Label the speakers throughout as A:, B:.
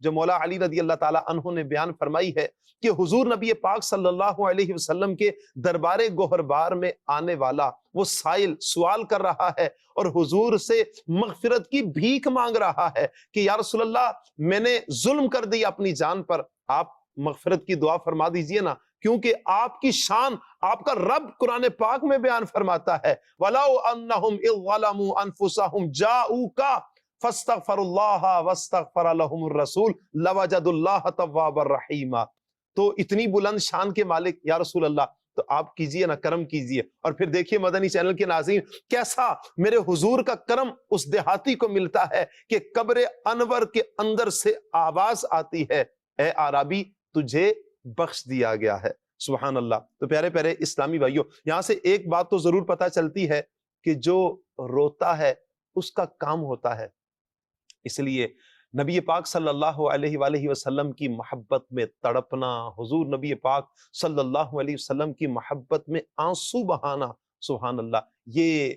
A: جو مولا علی رضی اللہ تعالی عنہ نے بیان فرمائی ہے کہ حضور نبی پاک صلی اللہ علیہ وسلم کے دربار گوہربار میں آنے والا وہ سائل سوال کر رہا ہے اور حضور سے مغفرت کی بھیک مانگ رہا ہے کہ یا رسول اللہ میں نے ظلم کر دی اپنی جان پر، آپ مغفرت کی دعا فرما دیجئے نا، کیونکہ آپ کی شان آپ کا رب قرآن پاک میں بیان فرماتا ہے وَلَوْ أَنَّهُمْ إِذْ ظَلَمُوا أَنفُسَهُمْ جَاءُوكَ فَاسْتَغْفَرُوا اللَّهَ وَاسْتَغْفَرَ لَهُمُ الرَّسُولُ لَوَجَدُوا اللَّهَ تَوَّابًا رَحِيمًا۔ تو اتنی بلند شان کے مالک یا رسول اللہ تو آپ کیجئے نا، کرم کیجئے۔ اور پھر دیکھیے مدنی چینل کے ناظرین کیسا میرے حضور کا کرم اس دیہاتی کو ملتا ہے کہ قبر انور کے اندر سے آواز آتی ہے اے عربی تجھے بخش دیا گیا ہے۔ سبحان اللہ۔ تو پیارے پیارے اسلامی بھائیوں، یہاں سے ایک بات تو ضرور پتہ چلتی ہے کہ جو روتا ہے اس کا کام ہوتا ہے، اس لیے نبی پاک صلی اللہ علیہ وآلہ وسلم کی محبت میں تڑپنا، حضور نبی پاک صلی اللہ علیہ وسلم کی محبت میں آنسو بہانا، سبحان اللہ، یہ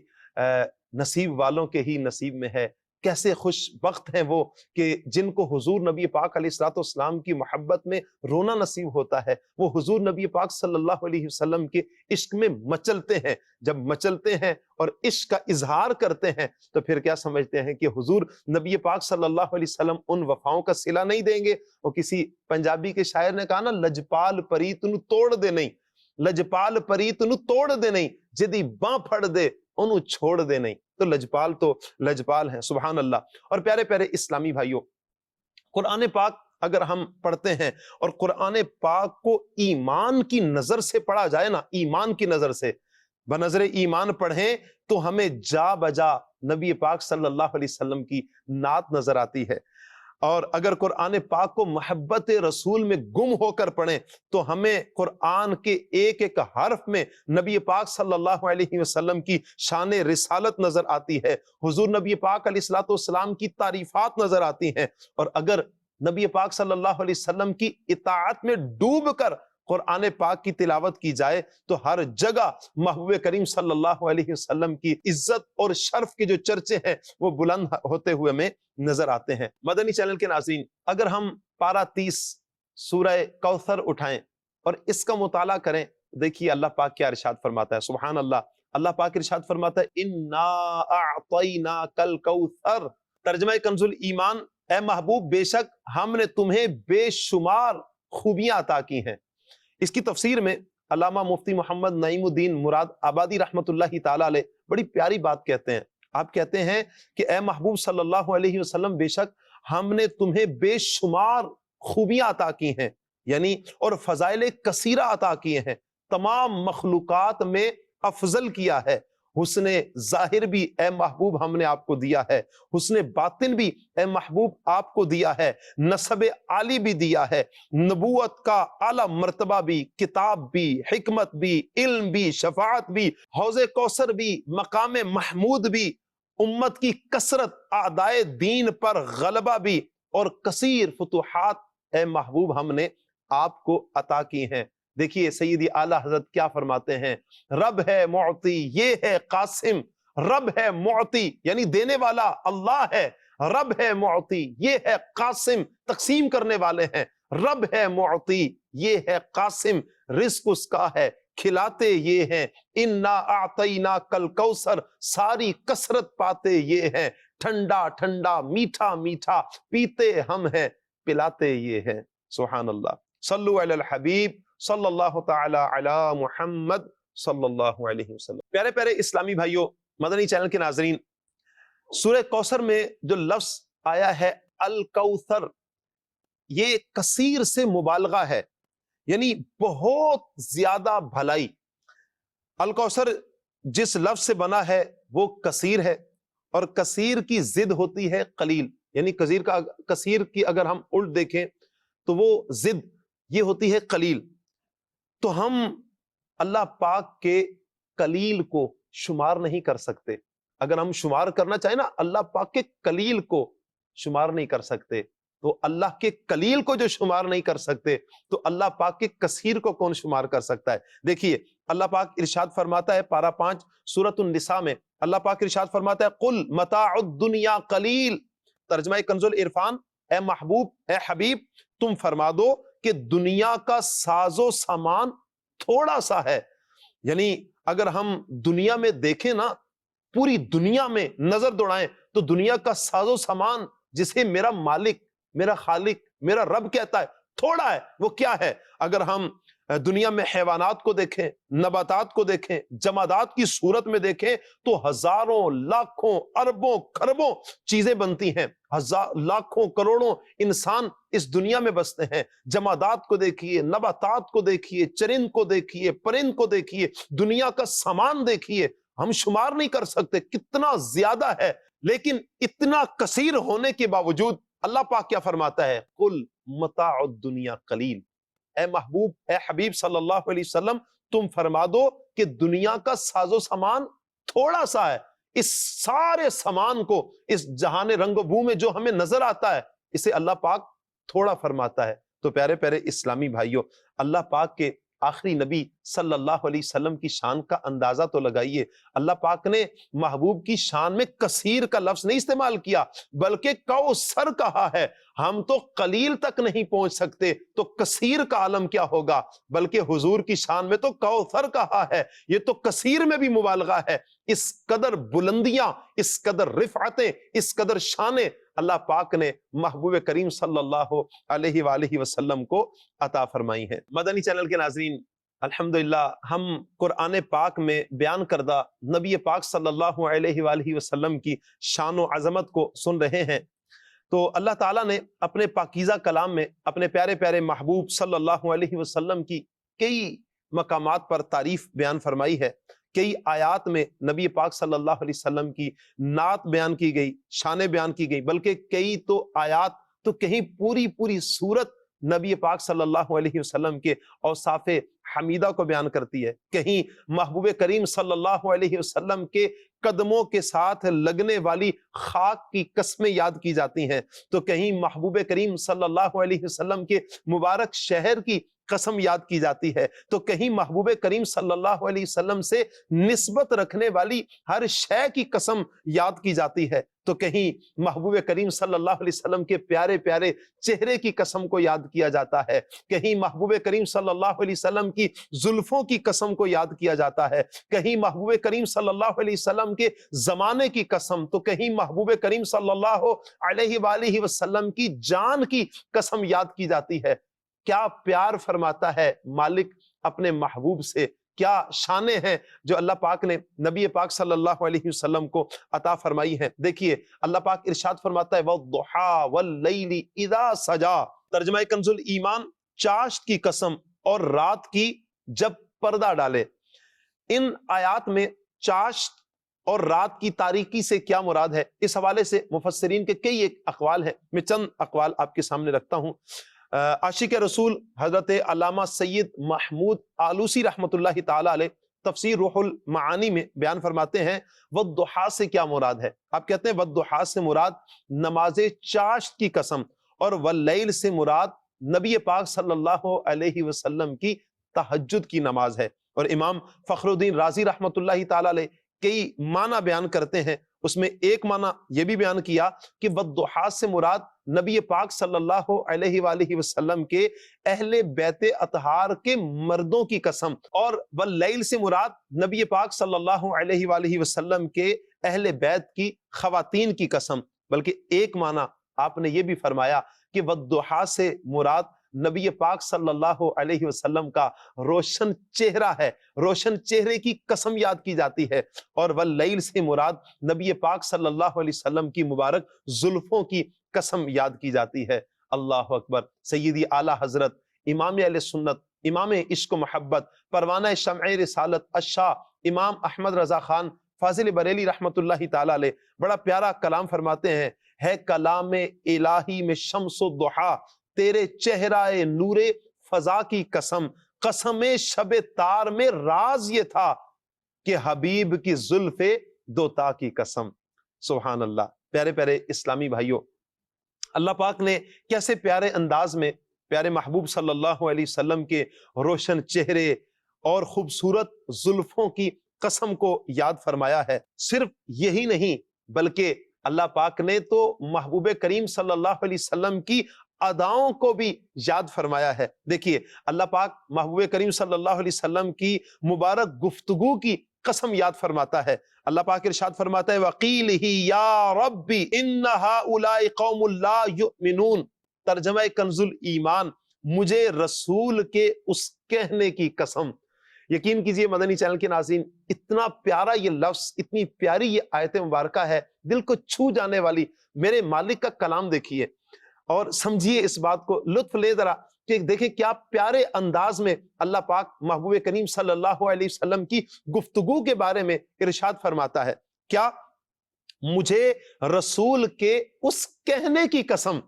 A: نصیب والوں کے ہی نصیب میں ہے۔ کیسے خوش بخت ہیں وہ کہ جن کو حضور نبی پاک علیہ الصلوۃ والسلام کی محبت میں رونا نصیب ہوتا ہے، وہ حضور نبی پاک صلی اللہ علیہ وسلم کے عشق میں مچلتے ہیں۔ جب مچلتے ہیں اور عشق کا اظہار کرتے ہیں تو پھر کیا سمجھتے ہیں کہ حضور نبی پاک صلی اللہ علیہ وسلم ان وفاؤں کا صلہ نہیں دیں گے؟ وہ کسی پنجابی کے شاعر نے کہا نا، لجپال پریت نو توڑ دے نہیں، لجپال پریت نو توڑ دے نہیں، جدی باں پھڑ دے انہوں چھوڑ دے نہیں۔ تو لجپال ہیں، سبحان اللہ۔ اور پیارے پیارے اسلامی بھائیوں، قرآن پاک اگر ہم پڑھتے ہیں اور قرآن پاک کو ایمان کی نظر سے پڑھا جائے نا، ایمان کی نظر سے بنظر ایمان پڑھیں تو ہمیں جا بجا نبی پاک صلی اللہ علیہ وسلم کی نعت نظر آتی ہے۔ اور اگر قرآن پاک کو محبت رسول میں گم ہو کر پڑھیں تو ہمیں قرآن کے ایک ایک حرف میں نبی پاک صلی اللہ علیہ وسلم کی شان رسالت نظر آتی ہے، حضور نبی پاک علیہ الصلوۃ والسلام کی تعریفات نظر آتی ہیں۔ اور اگر نبی پاک صلی اللہ علیہ وسلم کی اطاعت میں ڈوب کر قرآن پاک کی تلاوت کی جائے تو ہر جگہ محبوب کریم صلی اللہ علیہ وسلم کی عزت اور شرف کے جو چرچے ہیں وہ بلند ہوتے ہوئے میں نظر آتے ہیں۔ مدنی چینل کے ناظرین، اگر ہم پارہ 30 سورہ کوثر اٹھائیں اور اس کا مطالعہ کریں، دیکھیے اللہ پاک کیا ارشاد فرماتا ہے، سبحان اللہ۔ اللہ پاک ارشاد فرماتا ہے اِنَّا أَعْطَيْنَاكَ الْكَوْثَرَ، ترجمہ کنز الایمان، اے محبوب بے شک ہم نے تمہیں بے شمار خوبیاں عطا کی ہیں۔ اس کی تفسیر میں علامہ مفتی محمد نعیم الدین مراد آبادی رحمت اللہ تعالی علیہ بڑی پیاری بات کہتے ہیں۔ آپ کہتے ہیں کہ اے محبوب صلی اللہ علیہ وسلم بے شک ہم نے تمہیں بے شمار خوبیاں عطا کی ہیں، یعنی اور فضائل کثیرہ عطا کیے ہیں، تمام مخلوقات میں افضل کیا ہے۔ حسن ظاہر بھی اے محبوب ہم نے آپ کو دیا ہے، حسن باطن بھی اے محبوب آپ کو دیا ہے، نسب عالی بھی دیا ہے، نبوت کا اعلی مرتبہ بھی، کتاب بھی، حکمت بھی، علم بھی، شفاعت بھی، حوض کوثر بھی، مقام محمود بھی، امت کی کثرت، اعدائے دین پر غلبہ بھی، اور کثیر فتوحات اے محبوب ہم نے آپ کو عطا کی ہیں۔ دیکھیے سیدی اعلیٰ حضرت کیا فرماتے ہیں، رب ہے معطی یہ ہے قاسم، رب ہے معطی یعنی دینے والا اللہ ہے، رب ہے معطی یہ ہے قاسم تقسیم کرنے والے ہیں، رب ہے معطی یہ ہے قاسم رزق اس کا ہے کھلاتے یہ ہیں، انا اعطیناک الکوثر ساری کثرت پاتے یہ ہیں، ٹھنڈا ٹھنڈا میٹھا میٹھا پیتے ہم ہیں پلاتے یہ ہیں۔ سبحان اللہ۔ صلو علی الحبیب صلی اللہ تعالی علی محمد صلی اللہ علیہ وسلم۔ پیارے پیارے اسلامی بھائیوں، مدنی چینل کے ناظرین، سورہ کوثر میں جو لفظ آیا ہے الکوثر، یہ کثیر سے مبالغہ ہے، یعنی بہت زیادہ بھلائی۔ الکوثر جس لفظ سے بنا ہے وہ کثیر ہے، اور کثیر کی ضد ہوتی ہے قلیل، یعنی کثیر کی اگر ہم الٹ دیکھیں تو وہ ضد یہ ہوتی ہے قلیل۔ تو ہم اللہ پاک کے قلیل کو شمار نہیں کر سکتے۔ اگر ہم شمار کرنا چاہیں نا، اللہ پاک کے قلیل کو شمار نہیں کر سکتے، تو اللہ کے قلیل کو جو شمار نہیں کر سکتے تو اللہ پاک کے کثیر کو کون شمار کر سکتا ہے؟ دیکھیے اللہ پاک ارشاد فرماتا ہے پارہ 5 سورۃ النساء میں، اللہ پاک ارشاد فرماتا ہے قل متاع الدنیا قلیل، ترجمہ کنز العرفان، اے محبوب اے حبیب تم فرما دو کہ دنیا کا ساز و سامان تھوڑا سا ہے. یعنی اگر ہم دنیا میں دیکھیں نا، پوری دنیا میں نظر دوڑائیں تو دنیا کا ساز و سامان جسے میرا مالک، میرا خالق، میرا رب کہتا ہے تھوڑا ہے، وہ کیا ہے؟ اگر ہم دنیا میں حیوانات کو دیکھیں، نباتات کو دیکھیں، جمادات کی صورت میں دیکھیں تو ہزاروں، لاکھوں، اربوں، کھربوں چیزیں بنتی ہیں. لاکھوں کروڑوں انسان اس دنیا میں بستے ہیں. جمادات کو دیکھیے، نباتات کو دیکھیے، چرند کو دیکھیے، پرند کو دیکھیے، دنیا کا سامان دیکھیے، ہم شمار نہیں کر سکتے کتنا زیادہ ہے. لیکن اتنا کثیر ہونے کے باوجود اللہ پاک کیا فرماتا ہے؟ قل متاع الدنیا قلیل. اے محبوب اے حبیب صلی اللہ علیہ وسلم تم فرما دو کہ دنیا کا ساز و سامان تھوڑا سا ہے. اس سارے سامان کو، اس جہان رنگ و بو میں جو ہمیں نظر آتا ہے، اسے اللہ پاک تھوڑا فرماتا ہے. تو پیارے پیارے اسلامی بھائیوں، اللہ پاک کے آخری نبی صلی اللہ علیہ وسلم کی شان کا اندازہ تو لگائیے. اللہ پاک نے محبوب کی شان میں کثیر کا لفظ نہیں استعمال کیا، بلکہ کوثر کہا ہے. ہم تو قلیل تک نہیں پہنچ سکتے تو کثیر کا عالم کیا ہوگا؟ بلکہ حضور کی شان میں تو کوثر کہا ہے، یہ تو کثیر میں بھی مبالغہ ہے. اس قدر بلندیاں، اس قدر رفعتیں، اس قدر شانیں اللہ پاک نے محبوب کریم صلی اللہ علیہ وآلہ وسلم کو عطا فرمائی ہیں. مدنی چینل کے ناظرین، الحمدللہ ہم قرآن پاک میں بیان کردہ نبی پاک صلی اللہ علیہ وآلہ وسلم کی شان و عظمت کو سن رہے ہیں. تو اللہ تعالیٰ نے اپنے پاکیزہ کلام میں اپنے پیارے پیارے محبوب صلی اللہ علیہ وسلم کی کئی مقامات پر تعریف بیان فرمائی ہے. کئی آیات میں نبی پاک صلی اللہ علیہ وسلم کی نعت بیان کی گئی، شانیں بیان کی گئی، بلکہ کئی تو آیات تو کہیں پوری سورت نبی پاک صلی اللہ علیہ وسلم کے اوصاف حمیدہ کو بیان کرتی ہے. کہیں محبوب کریم صلی اللہ علیہ وسلم کے قدموں کے ساتھ لگنے والی خاک کی قسمیں یاد کی جاتی ہیں، تو کہیں محبوب کریم صلی اللہ علیہ وسلم کے مبارک شہر کی قسم یاد کی جاتی ہے، تو کہیں محبوب کریم صلی اللہ علیہ وسلم سے نسبت رکھنے والی ہر شے کی قسم یاد کی جاتی ہے، تو کہیں محبوب کریم صلی اللہ علیہ وسلم کے پیارے پیارے چہرے کی قسم کو یاد کیا جاتا ہے، کہیں محبوب کریم صلی اللہ علیہ وسلم کی زلفوں کی قسم کو یاد کیا جاتا ہے، کہیں محبوب کریم صلی اللہ علیہ وسلم کے زمانے کی قسم، تو کہیں محبوب کریم صلی اللہ علیہ وآلہ وسلم کی جان کی قسم یاد کی جاتی ہے. کیا پیار فرماتا ہے مالک اپنے محبوب سے، کیا شانیں ہیں جو اللہ پاک نے نبی پاک صلی اللہ علیہ وسلم کو عطا فرمائی ہیں. دیکھیے اللہ پاک ارشاد فرماتا ہے وَالضُّحَىٰ وَاللَّيْلِ اِذَا سَجَا. ترجمہ کنز الایمان، چاشت کی قسم اور رات کی جب پردہ ڈالے. ان آیات میں چاشت اور رات کی تاریکی سے کیا مراد ہے، اس حوالے سے مفسرین کے کئی ایک اقوال ہیں. میں چند اقوال آپ کے سامنے رکھتا ہوں. عاشق رسول حضرت علامہ سید محمود آلوسی رحمۃ اللہ تعالی علیہ تفسیر روح المعانی میں بیان فرماتے ہیں والضحیٰ سے کیا مراد ہے. آپ کہتے ہیں والضحیٰ سے مراد نماز چاشت کی قسم، اور واللیل سے مراد نبی پاک صلی اللہ علیہ وسلم کی تہجد کی نماز ہے. اور امام فخر الدین رازی رحمۃ اللہ تعالی علیہ کئی معنی بیان کرتے ہیں. اس میں ایک معنی یہ بھی بیان کیا کہ والضحیٰ سے مراد نبی پاک صلی اللہ علیہ وآلہ وسلم کے اہل بیت اطہار کے مردوں کی قسم، اور واللیل سے مراد نبی پاک صلی اللہ علیہ وآلہ وسلم کے اہل بیت کی خواتین کی قسم. بلکہ ایک معنی آپ نے یہ بھی فرمایا کہ والضحیٰ سے مراد نبی پاک صلی اللہ علیہ وسلم کا روشن چہرہ ہے، روشن چہرے کی قسم یاد کی جاتی ہے. اور واللیل سے مراد نبی پاک صلی اللہ علیہ وسلم کی مبارک زلفوں کی قسم یاد کی جاتی ہے. اللہ اکبر. سیدی اعلیٰ حضرت امام اہل سنت، امام عشق و محبت، پروانہ شمع رسالت الشاہ امام احمد رضا خان فاضل بریلی رحمت اللہ تعالی علیہ بڑا پیارا کلام فرماتے ہیں، ہے کلام الہی میں شمس و ضحیٰ، تیرے چہرہ نور فضا کی قسم، قسم شب تار میں راز یہ تھا کہ حبیب کی زلف دوتا کی قسم. سبحان اللہ. پیارے پیارے اسلامی بھائیوں، اللہ پاک نے کیسے پیارے انداز میں پیارے محبوب صلی اللہ علیہ وسلم کے روشن چہرے اور خوبصورت زلفوں کی قسم کو یاد فرمایا ہے. صرف یہی نہیں بلکہ اللہ پاک نے تو محبوب کریم صلی اللہ علیہ وسلم کی اداؤں کو بھی یاد فرمایا ہے. دیکھیے اللہ پاک محبوب کریم صلی اللہ علیہ وسلم کی مبارک گفتگو کی قسم یاد فرماتا ہے. اللہ پاک ارشاد فرماتا ہے وَقِيلِهِ يَا رَبِّ إِنَّ هَؤُلَاءِ قَوْمٌ لَا يُؤْمِنُونَ. ترجمہ کنز الایمان، مجھے رسول کے اس کہنے کی قسم. یقین کیجئے مدنی چینل کے ناظرین، اتنا پیارا یہ لفظ، اتنی پیاری یہ آیت مبارکہ ہے، دل کو چھو جانے والی. میرے مالک کا کلام دیکھیے اور سمجھیے اس بات کو، لطف لے ذرا کہ دیکھیں کیا پیارے انداز میں اللہ پاک محبوب کریم صلی اللہ علیہ وسلم کی گفتگو کے بارے میں ارشاد فرماتا ہے. کیا؟ مجھے رسول کے اس کہنے کی قسم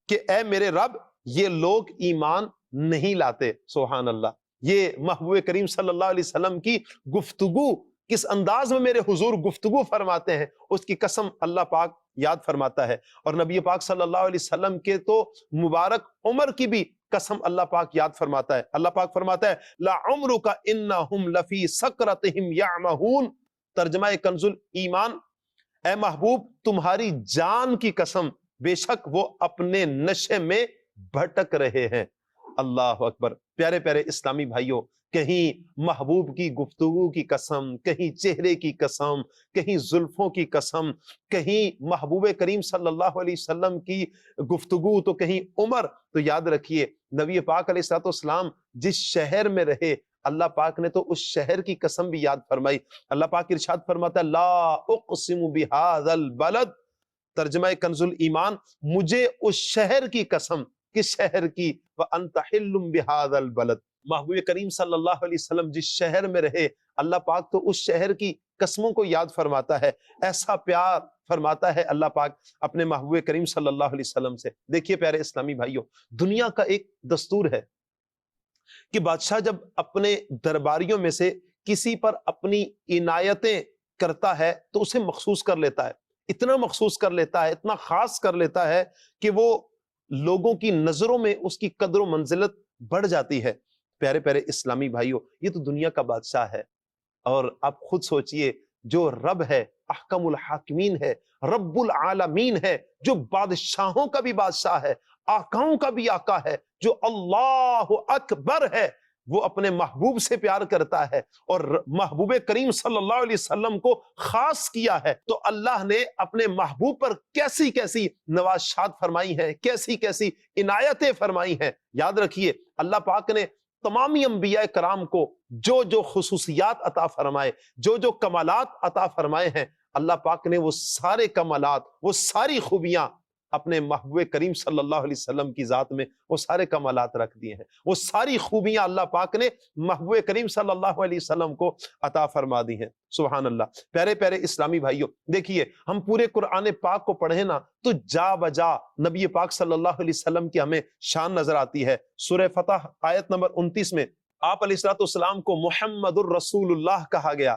A: کہ اے میرے رب یہ لوگ ایمان نہیں لاتے. سبحان اللہ. یہ محبوب کریم صلی اللہ علیہ وسلم کی گفتگو کس انداز میں میرے حضور گفتگو فرماتے ہیں اس کی قسم اللہ پاک یاد فرماتا ہے. اور نبی پاک صلی اللہ علیہ وسلم کے تو مبارک عمر کی بھی قسم اللہ پاک یاد فرماتا ہے. اللہ پاک فرماتا ہے لَعُمْرُكَ إِنَّهُمْ لَفِي سَكْرَتِهِمْ يَعْمَهُونَ. ترجمہ کنز الایمان، اے محبوب تمہاری جان کی قسم، بے شک وہ اپنے نشے میں بھٹک رہے ہیں. اللہ اکبر. پیارے پیارے اسلامی بھائیوں، کہیں محبوب کی گفتگو کی قسم، کہیں چہرے کی قسم، کہیں زلفوں کی قسم، کہیں محبوب کریم صلی اللہ علیہ وسلم کی گفتگو تو کہیں عمر. تو یاد رکھیے نبی پاک علیہ الصلوۃ والسلام جس شہر میں رہے اللہ پاک نے تو اس شہر کی قسم بھی یاد فرمائی. اللہ پاک ارشاد فرماتا ہے لا اقسم بہذا البلد. ترجمہ کنز الایمان، مجھے اس شہر کی قسم. کس شہر کی؟ وَأَنْتَ حِلٌّ بِهَذَا الْبَلَدِ. محبوب کریم صلی اللہ علیہ وسلم جس شہر میں رہے اللہ پاک تو اس شہر کی قسموں کو یاد فرماتا ہے. ایسا پیار فرماتا ہے اللہ پاک اپنے محبوب کریم صلی اللہ علیہ وسلم سے. دیکھیے پیارے اسلامی بھائیوں، دنیا کا ایک دستور ہے کہ بادشاہ جب اپنے درباریوں میں سے کسی پر اپنی عنایتیں کرتا ہے تو اسے مخصوص کر لیتا ہے. اتنا مخصوص کر لیتا ہے، اتنا خاص کر لیتا ہے کہ وہ لوگوں کی نظروں میں اس کی قدر و منزلت بڑھ جاتی ہے. پیارے پیارے اسلامی بھائیوں، یہ تو دنیا کا بادشاہ ہے اور آپ خود سوچئے جو رب ہے، احکم الحاکمین ہے، رب العالمین ہے، جو بادشاہوں کا بھی بادشاہ ہے، آقاؤں کا بھی آقا ہے، جو اللہ اکبر ہے، وہ اپنے محبوب سے پیار کرتا ہے اور محبوب کریم صلی اللہ علیہ وسلم کو خاص کیا ہے. تو اللہ نے اپنے محبوب پر کیسی کیسی نوازشات فرمائی ہیں، کیسی کیسی عنایتیں فرمائی ہیں. یاد رکھیے اللہ پاک نے تمامی انبیاء کرام کو جو جو خصوصیات عطا فرمائے، جو جو کمالات عطا فرمائے ہیں، اللہ پاک نے وہ سارے کمالات، وہ ساری خوبیاں اپنے محبوب کریم صلی اللہ علیہ وسلم کی ذات میں وہ سارے کمالات رکھ دیے ہیں. وہ ساری خوبیاں اللہ پاک نے محبوب کریم صلی اللہ علیہ وسلم کو عطا فرما دی ہیں. سبحان اللہ. پیارے پیارے اسلامی بھائیوں، دیکھیے ہم پورے قرآن پاک کو پڑھیں نا تو جا بجا نبی پاک صلی اللہ علیہ وسلم کی ہمیں شان نظر آتی ہے. سورہ فتح آیت نمبر 29 میں آپ علیہ الصلوۃ والسلام کو محمد الرسول اللہ کہا گیا،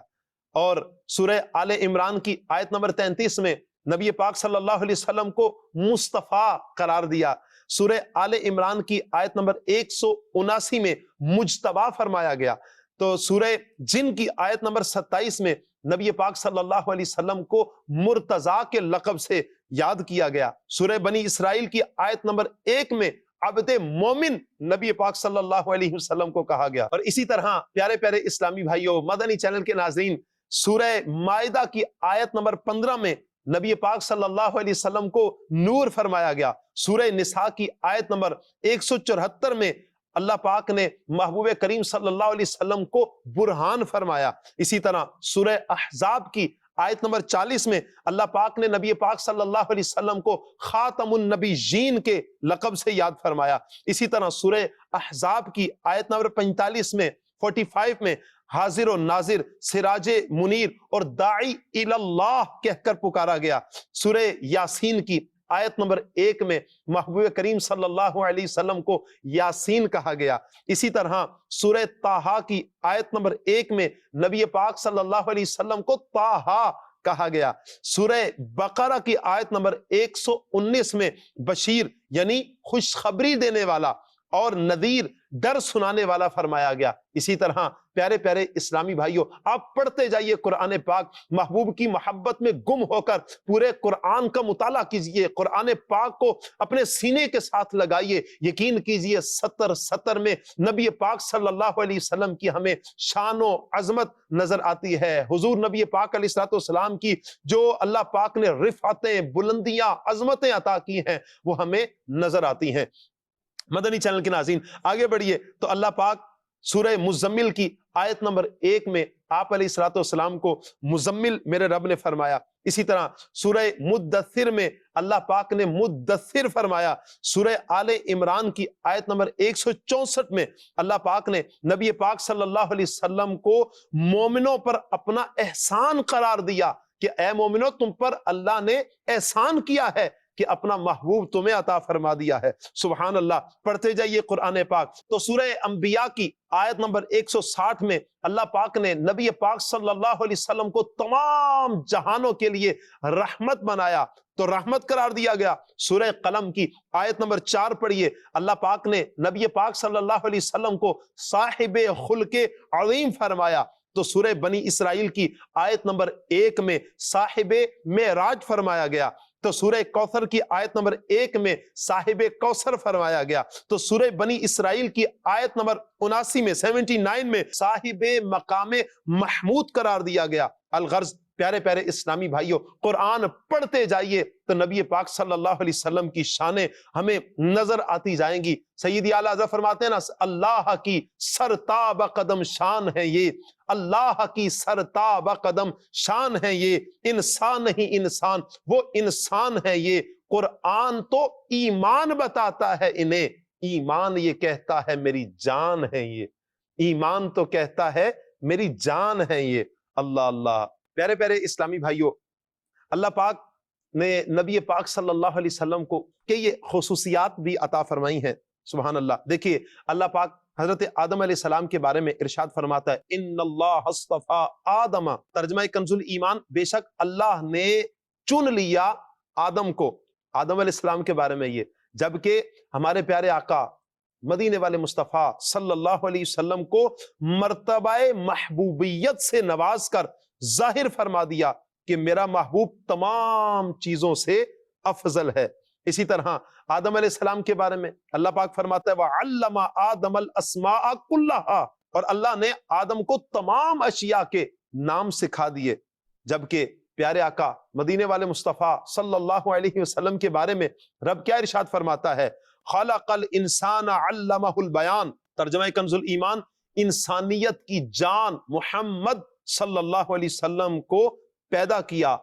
A: اور سورہ آل عمران کی آیت نمبر 33 میں نبی پاک صلی اللہ علیہ وسلم کو مصطفیٰ قرار دیا. سورہ آل عمران کی آیت نمبر 179 میں مجتبی فرمایا گیا. تو سورہ جن کی آیت نمبر 27 میں نبی پاک صلی اللہ علیہ وسلم کو مرتضیٰ کے لقب سے یاد کیا گیا. سورہ بنی اسرائیل کی آیت نمبر 1 میں عبد مومن نبی پاک صلی اللہ علیہ وسلم کو کہا گیا. اور اسی طرح پیارے پیارے اسلامی بھائیوں، مدنی چینل کے ناظرین، سورہ مائدہ کی آیت نمبر 15 میں نبی پاک صلی اللہ علیہ وسلم کو نور فرمایا گیا. سورہ نساء کی آیت نمبر 174 میں اللہ پاک نے محبوب کریم صلی اللہ علیہ وسلم کو برہان فرمایا. اسی طرح سورہ احزاب کی آیت نمبر 40 میں اللہ پاک نے نبی پاک صلی اللہ علیہ وسلم کو خاتم النبیین کے لقب سے یاد فرمایا. اسی طرح سورہ احزاب کی آیت نمبر 45 میں 45 میں حاضر و ناظر، سراج منیر اور داعی اللہ کہہ کر پکارا گیا. سورہ یاسین کی آیت نمبر 1 میں محبوب کریم صلی اللہ علیہ وسلم کو یاسین کہا گیا. اسی طرح سورہ طٰہٰ کی آیت نمبر 1 میں نبی پاک صلی اللہ علیہ وسلم کو طٰہٰ کہا گیا. سورہ بقرہ کی آیت نمبر 119 میں بشیر یعنی خوشخبری دینے والا اور نذیر ڈر سنانے والا فرمایا گیا. اسی طرح پیارے پیارے اسلامی بھائیوں، آپ پڑھتے جائیے قرآن پاک، محبوب کی محبت میں گم ہو کر پورے قرآن کا مطالعہ کیجئے، قرآن پاک کو اپنے سینے کے ساتھ لگائیے، یقین کیجئے سطر سطر میں نبی پاک صلی اللہ علیہ وسلم کی ہمیں شان و عظمت نظر آتی ہے۔ حضور نبی پاک علیہ السلام کی جو اللہ پاک نے رفعتیں، بلندیاں، عظمتیں عطا کی ہیں وہ ہمیں نظر آتی ہیں۔ مدنی چینل کے ناظرین آگے بڑھیے تو اللہ پاک سورہ مزمل کی آیت نمبر 1 میں آپ علیہ السلام کو مزمل میرے رب نے فرمایا۔ اسی طرح سورہ مدثر میں اللہ پاک نے مدثر فرمایا۔ سورہ آل عمران کی آیت نمبر 164 میں اللہ پاک نے نبی پاک صلی اللہ علیہ وسلم کو مومنوں پر اپنا احسان قرار دیا کہ اے مومنوں تم پر اللہ نے احسان کیا ہے کہ اپنا محبوب تمہیں عطا فرما دیا ہے۔ سبحان اللہ، پڑھتے جائیے قرآن پاک۔ تو سورہ انبیاء کی آیت نمبر 160 میں اللہ پاک نے نبی پاک صلی اللہ علیہ وسلم کو تمام جہانوں کے لیے رحمت بنایا، تو رحمت قرار دیا گیا۔ سورہ قلم کی آیت نمبر 4 پڑھیے، اللہ پاک نے نبی پاک صلی اللہ علیہ وسلم کو صاحب خلق عظیم فرمایا۔ تو سورہ بنی اسرائیل کی آیت نمبر 1 میں صاحب معراج فرمایا گیا۔ تو سورہ کوثر کی آیت نمبر 1 میں صاحب کوثر فرمایا گیا۔ تو سورہ بنی اسرائیل کی آیت نمبر 79 میں صاحب مقام محمود قرار دیا گیا۔ الغرض پیارے پیارے اسلامی بھائیوں، قرآن پڑھتے جائیے تو نبی پاک صلی اللہ علیہ وسلم کی شانیں ہمیں نظر آتی جائیں گی۔ سیدی اعلیٰ حضرت فرماتے ہیں نا، اللہ کی سرتاب قدم شان ہے یہ، اللہ کی سرتاب قدم شان ہے یہ، انسان نہیں انسان، وہ انسان ہے یہ۔ قرآن تو ایمان بتاتا ہے انہیں، ایمان یہ کہتا ہے میری جان ہے یہ، ایمان تو کہتا ہے میری جان ہے یہ۔ اللہ اللہ، پیارے پیارے اسلامی بھائیوں، اللہ پاک نے نبی پاک صلی اللہ علیہ وسلم کو کئی خصوصیات بھی عطا فرمائی ہیں۔ سبحان اللہ، دیکھیے اللہ پاک حضرت آدم علیہ السلام کے بارے میں ارشاد فرماتا ہے ان اللہ اصطفیٰ آدم، ترجمہ کنز الایمان، بے شک اللہ نے چن لیا آدم کو، آدم علیہ السلام کے بارے میں یہ، جبکہ ہمارے پیارے آقا مدینے والے مصطفیٰ صلی اللہ علیہ وسلم کو مرتبہ محبوبیت سے نواز کر ظاہر فرما دیا کہ میرا محبوب تمام چیزوں سے افضل ہے۔ اسی طرح آدم علیہ السلام کے بارے میں اللہ پاک فرماتا ہے وَعَلَّمَ آدَمَ الْأَسْمَاءَ كُلَّهَا، اور اللہ نے آدم کو تمام اشیاء کے نام سکھا دیے۔ جبکہ پیارے آقا مدینے والے مصطفیٰ صلی اللہ علیہ وسلم کے بارے میں رب کیا ارشاد فرماتا ہے خَلَقَ الْإِنسَانَ عَلَّمَهُ الْبَيَانَ، ترجمہ کنز الایمان، انسانیت کی جان محمد صلی اللہ علیہ وسلم کو پیدا کیا،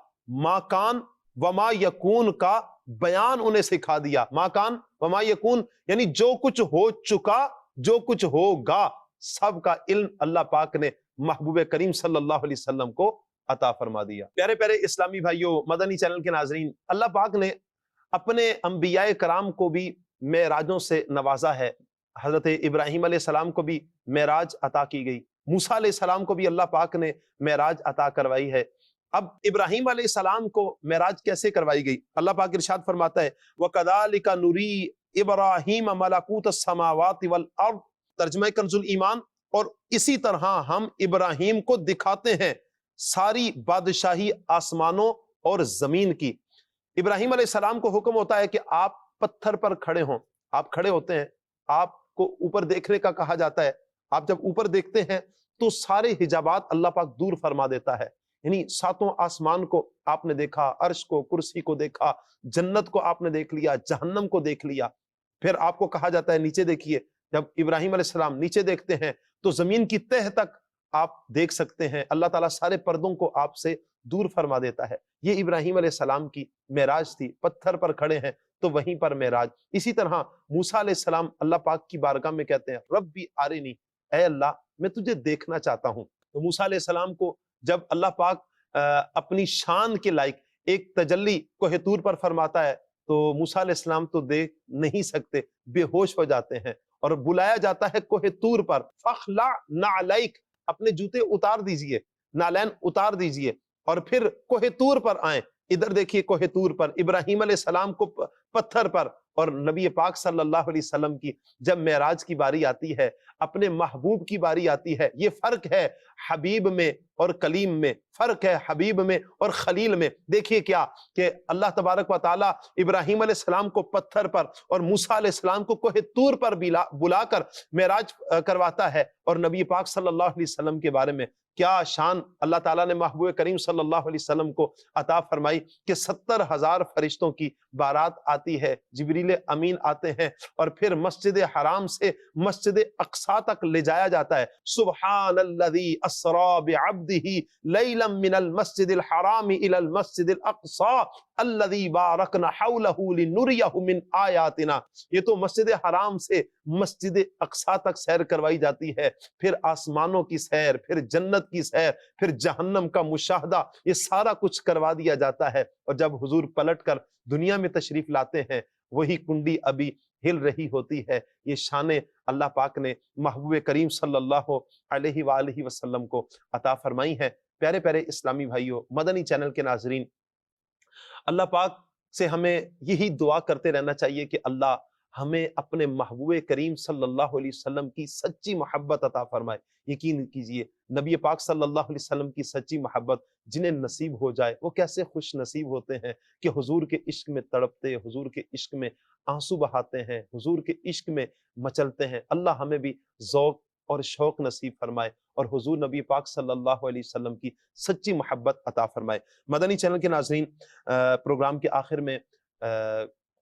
A: ما کان وما یکون کا بیان انہیں سکھا دیا۔ ما کان وما یکون یعنی جو کچھ ہو چکا، جو کچھ ہوگا، سب کا علم اللہ پاک نے محبوب کریم صلی اللہ علیہ وسلم کو عطا فرما دیا۔ پیارے پیارے اسلامی بھائیوں، مدنی چینل کے ناظرین، اللہ پاک نے اپنے انبیاء کرام کو بھی معراجوں سے نوازا ہے۔ حضرت ابراہیم علیہ السلام کو بھی معراج عطا کی گئی، موسیٰ علیہ السلام کو بھی اللہ پاک نے معراج عطا کروائی ہے۔ اب ابراہیم علیہ السلام کو معراج کیسے کروائی گئی؟ اللہ پاک ارشاد فرماتا ہے وَكَذَلِكَ نُرِي إِبْرَاهِيمَ مَلَكُوتَ السَّمَاوَاتِ وَالْأَرْضِ، ترجمہ کنز الایمان، اور اسی طرح ہم ابراہیم کو دکھاتے ہیں ساری بادشاہی آسمانوں اور زمین کی۔ ابراہیم علیہ السلام کو حکم ہوتا ہے کہ آپ پتھر پر کھڑے ہوں، آپ کھڑے ہوتے ہیں، آپ کو اوپر دیکھنے کا کہا جاتا ہے۔ آپ جب اوپر دیکھتے ہیں تو سارے حجابات اللہ پاک دور فرما دیتا ہے، یعنی ساتوں آسمان کو آپ نے دیکھا، عرش کو، کرسی کو دیکھا، جنت کو آپ نے دیکھ لیا، جہنم کو دیکھ لیا۔ پھر آپ کو کہا جاتا ہے نیچے دیکھیے۔ جب ابراہیم علیہ السلام نیچے دیکھتے ہیں تو زمین کی تہ تک آپ دیکھ سکتے ہیں، اللہ تعالیٰ سارے پردوں کو آپ سے دور فرما دیتا ہے۔ یہ ابراہیم علیہ السلام کی معراج تھی، پتھر پر کھڑے ہیں تو وہیں پر معراج۔ اسی طرح موسیٰ علیہ السلام اللہ پاک کی بارگاہ میں کہتے ہیں ربی آرنی، اے اللہ میں تجھے دیکھنا چاہتا ہوں۔ تو موسیٰ علیہ السلام کو جب اللہ پاک اپنی شان کے لائق ایک تجلی کوہ طور پر فرماتا ہے تو موسیٰ علیہ السلام تو دیکھ نہیں سکتے، بے ہوش ہو جاتے ہیں، اور بلایا جاتا ہے کوہ طور پر فخلع نعلیک، اپنے جوتے اتار دیجئے، نالین اتار دیجئے، اور پھر کوہ طور پر آئیں۔ ادھر دیکھیے کوہ طور پر ابراہیم علیہ السلام کو پتھر پر اور نبی پاک صلی اللہ علیہ وسلم کی جب معراج کی باری آتی ہے، اپنے محبوب کی باری آتی ہے، یہ فرق ہے حبیب میں اور کلیم میں، فرق ہے حبیب میں اور خلیل میں۔ دیکھیے کیا کہ اللہ تبارک و تعالیٰ ابراہیم علیہ السلام کو پتھر پر اور موسیٰ علیہ السلام کو کوہ طور پر بلا کر معراج کرواتا ہے، اور نبی پاک صلی اللہ علیہ وسلم کے بارے میں کیا شان اللہ تعالیٰ نے محبوب کریم صلی اللہ علیہ وسلم کو عطا فرمائی کہ 70,000 فرشتوں کی بارات آتی ہے، جبریل امین آتے ہیں، اور پھر مسجد حرام سے مسجد اقصی تک لے جایا جاتا ہے۔ سبحان الذی اسری بعبدہ لیلا من المسجد الحرام الی المسجد الاقصی الذی بارکنا حولہ لنریہ من آیاتنا۔ یہ تو مسجد حرام سے مسجد اقصی تک سیر کروائی جاتی ہے، پھر آسمانوں کی سیر، پھر جنت کی سیر، پھر جہنم کا مشاہدہ، یہ سارا کچھ کروا دیا جاتا ہے۔ اور جب حضور پلٹ کر دنیا میں تشریف لاتے ہیں، وہی کنڈی ابھی ہل رہی ہوتی ہے۔ یہ شانیں اللہ پاک نے محبوب کریم صلی اللہ علیہ وآلہ وسلم کو عطا فرمائی ہیں۔ پیارے پیارے اسلامی بھائیوں، مدنی چینل کے ناظرین، اللہ پاک سے ہمیں یہی دعا کرتے رہنا چاہیے کہ اللہ ہمیں اپنے محبوب کریم صلی اللہ علیہ وسلم کی سچی محبت عطا فرمائے۔ یقین کیجئے نبی پاک صلی اللہ علیہ وسلم کی سچی محبت جنہیں نصیب ہو جائے وہ کیسے خوش نصیب ہوتے ہیں کہ حضور کے عشق میں تڑپتے، حضور کے عشق میں آنسو بہاتے ہیں، حضور کے عشق میں مچلتے ہیں۔ اللہ ہمیں بھی ذوق اور شوق نصیب فرمائے اور حضور نبی پاک صلی اللہ علیہ وسلم کی سچی محبت عطا فرمائے۔ مدنی چینل کے ناظرین، پروگرام کے آخر میں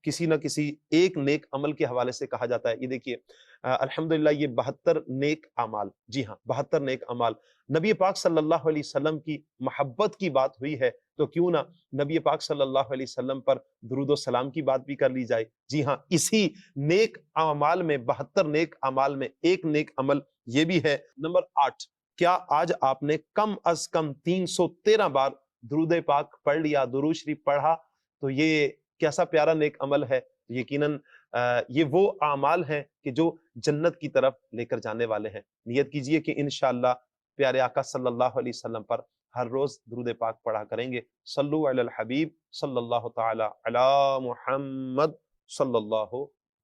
A: کسی نہ کسی ایک نیک عمل کے حوالے سے کہا جاتا ہے۔ یہ دیکھیے الحمدللہ یہ 72 نیک اعمال، جی ہاں 72 نیک اعمال، نبی پاک صلی اللہ علیہ وسلم کی محبت کی بات ہوئی ہے تو کیوں نہ نبی پاک صلی اللہ علیہ وسلم پر درود و سلام کی بات بھی کر لی جائے۔ جی ہاں، اسی نیک اعمال میں 72 نیک اعمال میں ایک نیک عمل یہ بھی ہے۔ نمبر 8، کیا آج آپ نے کم از کم 313 بار درود پاک پڑھ لیا، درود شریف پڑھا؟ تو یہ کیسا پیارا نیک عمل ہے۔ یقیناً یہ وہ اعمال ہیں کہ جو جنت کی طرف لے کر جانے والے ہیں۔ نیت کیجئے کہ انشاءاللہ پیارے آقا صلی اللہ علیہ وسلم پر ہر روز درود پاک پڑھا کریں گے۔ صلو علی الحبیب صلی اللہ تعالی علی محمد صلی اللہ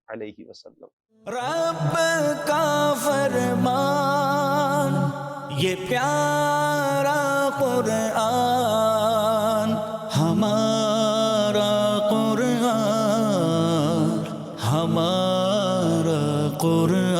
A: علیہ وسلم۔
B: رب کا فرمان یہ پیارا قرآن، ہمارا قرآن، ہمارا قرآن۔